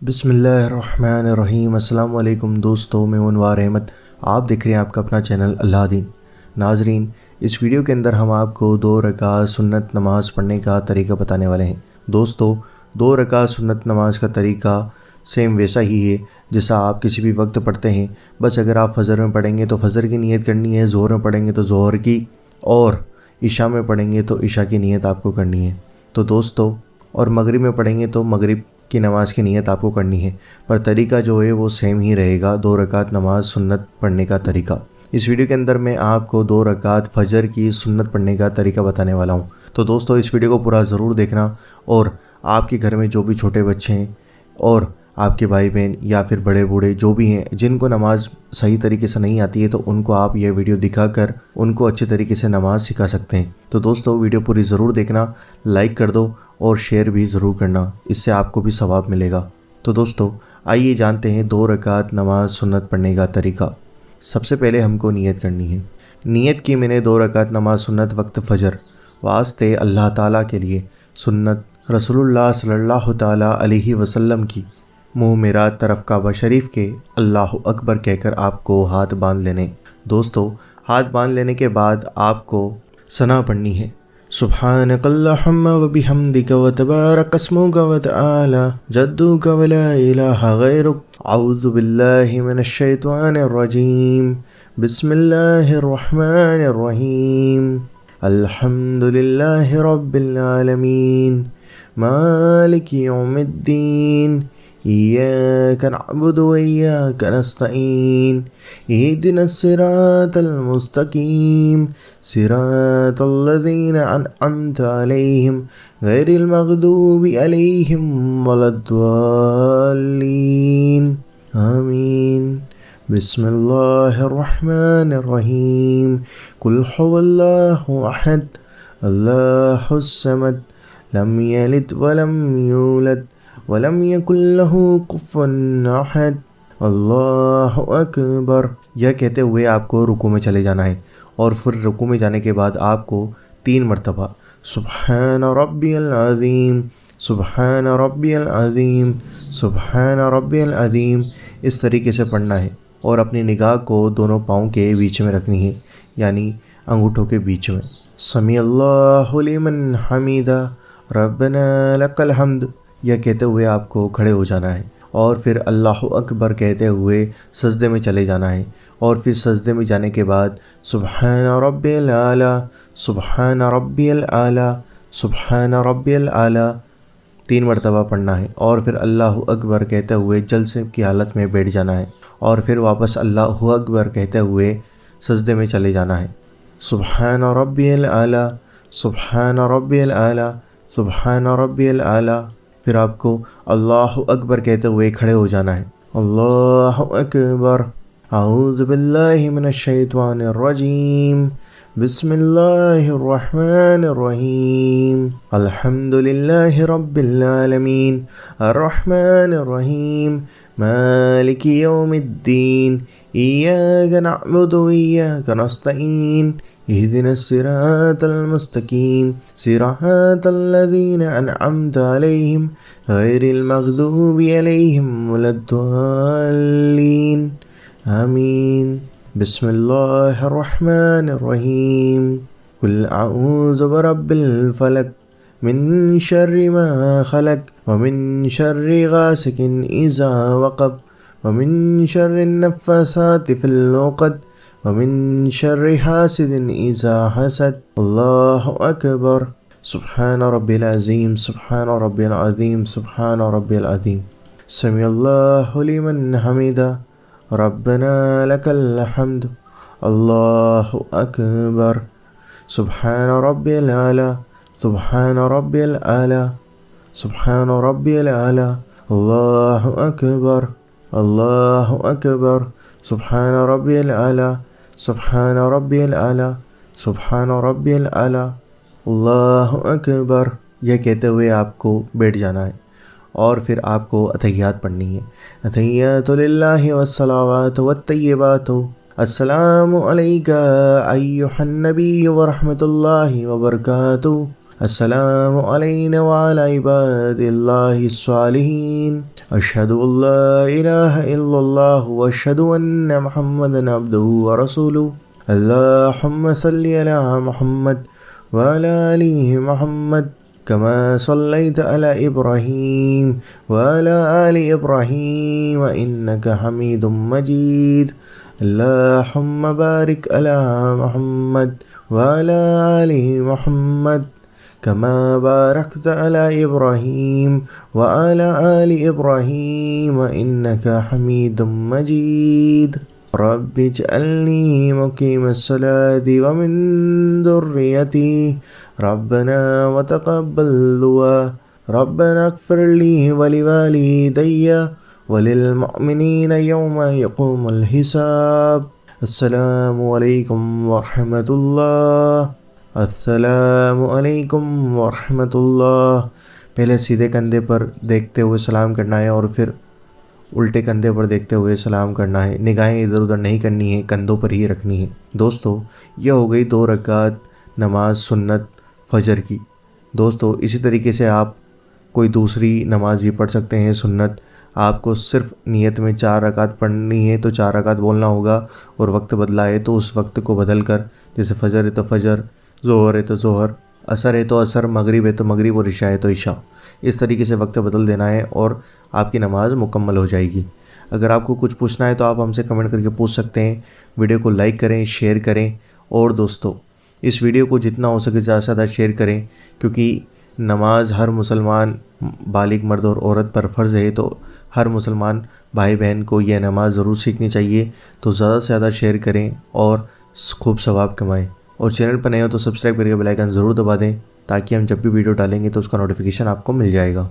بسم اللہ الرحمن الرحیم۔ السلام علیکم دوستو، میں انوار احمد، آپ دیکھ رہے ہیں آپ کا اپنا چینل اللہ دین۔ ناظرین، اس ویڈیو کے اندر ہم آپ کو 2 رکعت سنت نماز پڑھنے کا طریقہ بتانے والے ہیں۔ دوستو، 2 رکعت سنت نماز کا طریقہ سیم ویسا ہی ہے جیسا آپ کسی بھی وقت پڑھتے ہیں، بس اگر آپ فجر میں پڑھیں گے تو فجر کی نیت کرنی ہے، ظہر میں پڑھیں گے تو ظہر کی، اور عشاء میں پڑھیں گے تو عشاء کی نیت آپ کو کرنی ہے۔ تو دوستو، اور مغرب میں پڑھیں گے تو مغرب کی نماز کی نیت آپ کو کرنی ہے، پر طریقہ جو ہے وہ سیم ہی رہے گا، 2 رکعت نماز سنت پڑھنے کا طریقہ۔ اس ویڈیو کے اندر میں آپ کو 2 رکعت فجر کی سنت پڑھنے کا طریقہ بتانے والا ہوں۔ تو دوستو، اس ویڈیو کو پورا ضرور دیکھنا، اور آپ کے گھر میں جو بھی چھوٹے بچے ہیں اور آپ کے بھائی بہن یا پھر بڑے بوڑھے جو بھی ہیں جن کو نماز صحیح طریقے سے نہیں آتی ہے، تو ان کو آپ یہ ویڈیو دکھا کر ان کو اچھے طریقے سے نماز سکھا سکتے ہیں۔ تو دوستو، ویڈیو پوری ضرور دیکھنا، لائک کر دو اور شیئر بھی ضرور کرنا، اس سے آپ کو بھی ثواب ملے گا۔ تو دوستو، آئیے جانتے ہیں 2 رکعت نماز سنت پڑھنے کا طریقہ۔ سب سے پہلے ہم کو نیت کرنی ہے۔ نیت کی میں نے 2 رکعت نماز سنت وقت فجر واسطے اللہ تعالیٰ کے لیے، سنت رسول اللہ صلی اللہ تعالیٰ علیہ وسلم کی، منہ میرات طرف کعبہ شریف کے اللہ اکبر کہہ کر آپ کو ہاتھ باندھ لینے۔ دوستو، ہاتھ باندھ لینے کے بعد آپ کو ثنا پڑھنی ہے۔ سبحانک اللہم و بحمدک و تبارک اسمک و تعالی جدک و لا الہ غیرک، اعوذ باللہ من الشیطان الرجیم، بسم اللہ الرحمن الرحیم، الحمد للہ رب العالمین، مالک یوم الدین، ایاک نعبد و ایاک نستعین، اہدنا الصراط المستقیم، صراط الذین انعمت علیہم غیر المغضوب علیہم ولا الضالین، آمین۔ بسم اللہ الرحمن الرحیم، قل هو اللہ احد، اللہ الصمد، لم یلد ولم یولد ولم یکن لہ کفوا احد، اللہ اکبر۔ یہ کہتے ہوئے آپ کو رکوع میں چلے جانا ہے، اور پھر رکوع میں جانے کے بعد آپ کو 3 مرتبہ سبحان ربی العظیم، سبحان ربی العظیم، سبحان ربی العظیم اس طریقے سے پڑھنا ہے، اور اپنی نگاہ کو دونوں پاؤں کے بیچ میں رکھنی ہے، یعنی انگوٹھوں کے بیچ میں۔ سمیع اللہ لمن حمیدہ، ربنا لک الحمد، یہ کہتے ہوئے آپ کو کھڑے ہو جانا ہے، اور پھر اللہ اکبر کہتے ہوئے سجدے میں چلے جانا ہے، اور پھر سجدے میں جانے کے بعد سبحان ربی الاعلیٰ، سبحان ربی الاعلیٰ، سبحان ربی الاعلیٰ 3 مرتبہ پڑھنا ہے، اور پھر اللہ اکبر کہتے ہوئے جلسے کی حالت میں بیٹھ جانا ہے، اور پھر واپس اللہ اکبر کہتے ہوئے سجدے میں چلے جانا ہے۔ سبحان ربی الاعلیٰ، سبحان ربی الاعلیٰ، سبحان ربی الاعلیٰ، پھر آپ کو اللہ اکبر کہتے ہوئے کھڑے ہو جانا ہے۔ اللہ اکبر، اعوذ باللہ من الشیطان الرجیم، بسم اللہ الرحمن الرحیم، الحمد للہ رب العالمین، الرحمن الرحیم، مالک یوم الدین، ایاک نعبد و ایاک نستعین، اہدنا الصراط المستقیم، صراط الذین انعمت علیہم غیر المغضوب علیہم ولا الضالین، آمین۔ بسم اللہ الرحمن الرحیم، قل اعوذ برب الفلق من شر ما خلق ومن شر غاسق اذا وقب ومن شر النفاثات في العقد ومن شر حاسد اذا حسد، اللہ اکبر۔ سبحان ربی العظیم، سبحان ربی العظیم، سبحان ربی العظیم، سمیع اللہ لمن حمیدہ، ربنا لک الحمد، اللہ اکبر۔ سبحان ربی الاعلیٰ، سبحان ربی الاعلیٰ، سبحان ربی الاعلیٰ، اللہ اکبر، اللہ اکبر۔ سبحان ربی الاعلیٰ، سبحان ربی الاعلیٰ، سبحان ربی الاعلیٰ، اللہ اکبر، یہ کہتے ہوئے آپ کو بیٹھ جانا ہے، اور پھر آپ کو اتحیات پڑھنی ہے۔ اتحیات للہ والصلوات والطیبات، السلام علیکہ ایہا النبی ورحمۃ اللہ وبرکاتہ، السلام علینا وعلی عباد اللہ الصالحین اشہد ان لا الہ الا اللہ واشہد ان محمدا عبدہ ورسولہ اللہم صلی علی محمد وعلی آل محمد كما صليت على إبراهيم وعلى آل إبراهيم إنك حميد مجيد اللهم بارك على محمد وعلى آل محمد كما باركت على إبراهيم وعلى آل إبراهيم إنك حميد مجيد رب اجعلني مقيم الصلاة ومن ذريتي ربنا وتقبل دعاء ربنا اغفر لي ولوالدي وللمؤمنين يوم يقوم الحساب السلام علیکم ورحمۃ اللہ السلام علیکم ورحمۃ اللہ۔ پہلے سیدھے کندھے پر دیکھتے ہوئے سلام کرنا ہے اور پھر الٹے کندھے پر دیکھتے ہوئے سلام کرنا ہے، نگاہیں ادھر ادھر نہیں کرنی ہے، کندھوں پر ہی رکھنی ہے۔ دوستو یہ ہو گئی 2 رکعت نماز سنت فجر کی۔ دوستو اسی طریقے سے آپ کوئی دوسری نماز بھی پڑھ سکتے ہیں سنت۔ آپ کو صرف نیت میں 4 رکعت پڑھنی ہے تو 4 رکعت بولنا ہوگا، اور وقت بدلا ہے تو اس وقت کو بدل کر، جیسے فجر ہے تو فجر، ظہر ہے تو ظہر، عصر ہے تو عصر، مغرب ہے تو مغرب اور عشاء ہے تو عشاء، اس طریقے سے وقت بدل دینا ہے اور آپ کی نماز مکمل ہو جائے گی۔ اگر آپ کو کچھ پوچھنا ہے تو آپ ہم سے کمنٹ کر کے پوچھ سکتے ہیں۔ ویڈیو کو لائک کریں، شیئر کریں، اور دوستو اس ویڈیو کو جتنا ہو سکے زیادہ سے زیادہ شیئر کریں، کیونکہ نماز ہر مسلمان بالغ مرد اور عورت پر فرض ہے، تو ہر مسلمان بھائی بہن کو یہ نماز ضرور سیکھنی چاہیے۔ تو زیادہ سے زیادہ شیئر کریں اور خوب ثواب کمائیں، اور چینل پر نئے ہو تو سبسکرائب کر کے بیل آئیکن ضرور دبا دیں، تاکہ ہم جب بھی ویڈیو ڈالیں گے تو اس کا نوٹیفیکیشن آپ کو مل جائے گا۔